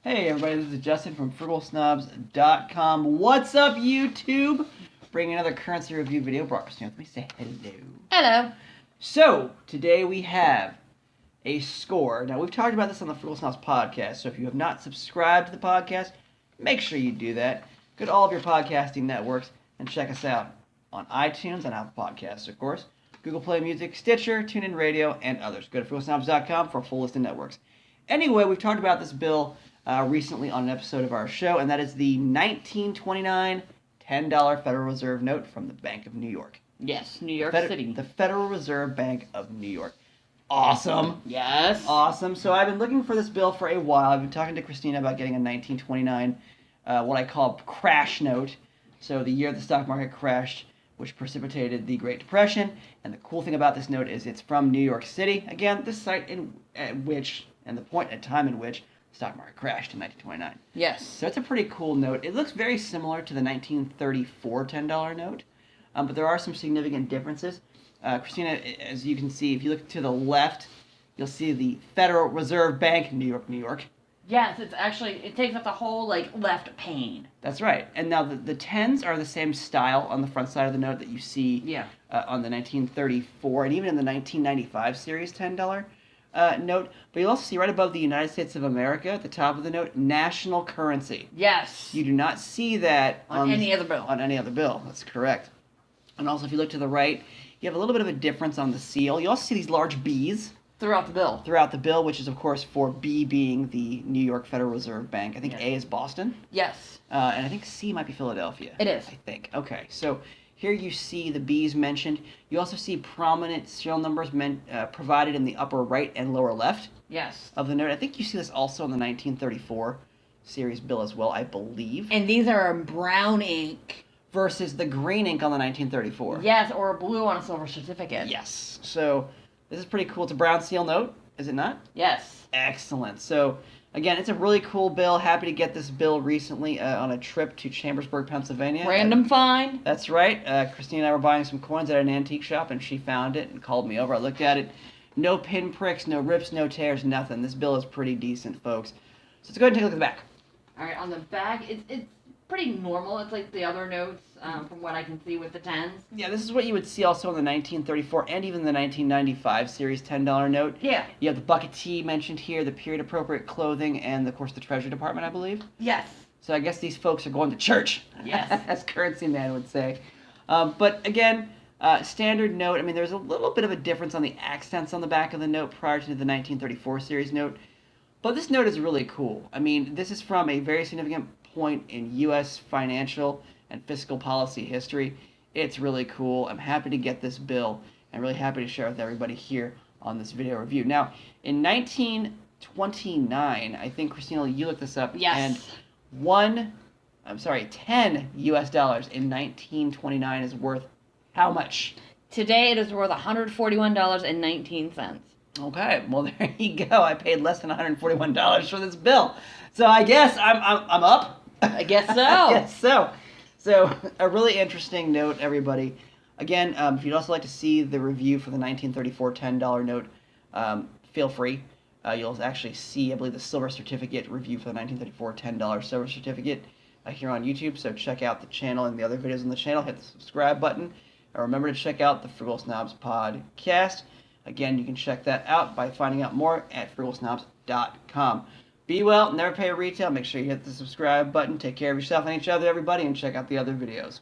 Hey everybody, this is Justin from FrugalSnobs.com. What's up, YouTube? Bringing another currency review video broadcast. Let me say hello. Hello. So, today we have a score. Now, we've talked about this on the Frugal Snobs podcast, so if you have not subscribed to the podcast, make sure you do that. Go to all of your podcasting networks and check us out on iTunes and Apple Podcasts, of course, Google Play Music, Stitcher, TuneIn Radio, and others. Go to FrugalSnobs.com for a full list of networks. Anyway, we've talked about this bill recently on an episode of our show, and that is the 1929 $10 Federal Reserve note from the Bank of New York. Yes, New York City. The Federal Reserve Bank of New York. Awesome. Yes. Awesome. So I've been looking for this bill for a while. I've been talking to Christina about getting a 1929, what I call crash note. So the year the stock market crashed, which precipitated the Great Depression. And the cool thing about this note is it's from New York City. Again, the site at which, and the point in time in which, the stock market crashed in 1929. Yes. So it's a pretty cool note. It looks very similar to the 1934 $10 note, but there are some significant differences. Christina, as you can see, if you look to the left, you'll see the Federal Reserve Bank, New York, New York. Yes, it takes up the whole, left pane. That's right. And now the 10s are the same style on the front side of the note that you see on the 1934 and even in the 1995 series $10 note. But you'll also see right above the United States of America at the top of the note, national currency. Yes. You do not see that on any other bill. On any other bill. That's correct. And also, if you look to the right, you have a little bit of a difference on the seal. You also see these large B's. Throughout the bill, which is, of course, for B being the New York Federal Reserve Bank. I think A is Boston. Yes. And I think C might be Philadelphia. It is. I think. Okay, so here you see the B's mentioned. You also see prominent serial numbers provided in the upper right and lower left of the note. I think you see this also in the 1934 series bill as well, I believe. And these are in brown ink. Versus the green ink on the 1934. Yes, or blue on a silver certificate. Yes. So this is pretty cool. It's a brown seal note, is it not? Yes. Excellent. So, again, it's a really cool bill. Happy to get this bill recently on a trip to Chambersburg, Pennsylvania. Random find. That's right. Christine and I were buying some coins at an antique shop, and she found it and called me over. I looked at it. No pinpricks, no rips, no tears, nothing. This bill is pretty decent, folks. So let's go ahead and take a look at the back. All right, on the back, it's pretty normal. It's like the other notes, from what I can see with the 10s. Yeah, this is what you would see also in the 1934 and even the 1995 series $10 note. Yeah. You have the bucket T mentioned here, the period-appropriate clothing, and, of course, the Treasury Department, I believe. Yes. So I guess these folks are going to church. Yes. As Currency Man would say. But, again, standard note. I mean, there's a little bit of a difference on the accents on the back of the note prior to the 1934 series note. But this note is really cool. I mean, this is from a very significant point in U.S. financial and fiscal policy history. It's really cool. I'm happy to get this bill and really happy to share with everybody here on this video review. Now, in 1929, I think, Christina, you looked this up. Yes. And 10 U.S. dollars in 1929 is worth how much? Today it is worth $141.19. Okay, well, there you go. I paid less than $141 for this bill. So I guess I'm up. I guess so. I guess so. So a really interesting note, everybody. Again, if you'd also like to see the review for the 1934 $10 note, feel free. You'll actually see, I believe, the silver certificate review for the 1934 $10 silver certificate here on YouTube. So check out the channel and the other videos on the channel. Hit the subscribe button. And remember to check out the Frugal Snobs podcast. Again, you can check that out by finding out more at FrugalSnobs.com. Be well, never pay retail. Make sure you hit the subscribe button. Take care of yourself and each other, everybody, and check out the other videos.